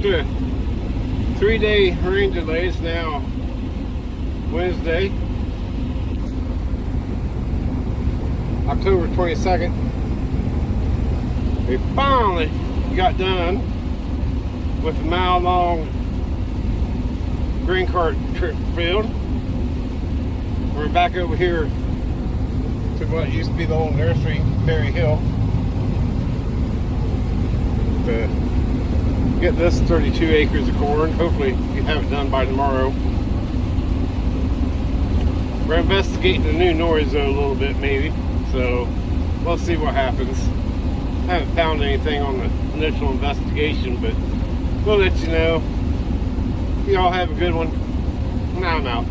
after a 3-day rain delay, it's now Wednesday, October 22nd. We finally got done with the mile-long grain cart trip field. We're back over here to what used to be the old nursery, Berry Hill, to get this 32 acres of corn. Hopefully you have it done by tomorrow. We're investigating the new noise though a little bit maybe, so we'll see what happens. I haven't found anything on the initial investigation, but we'll let you know. You all have a good one. Now I'm out.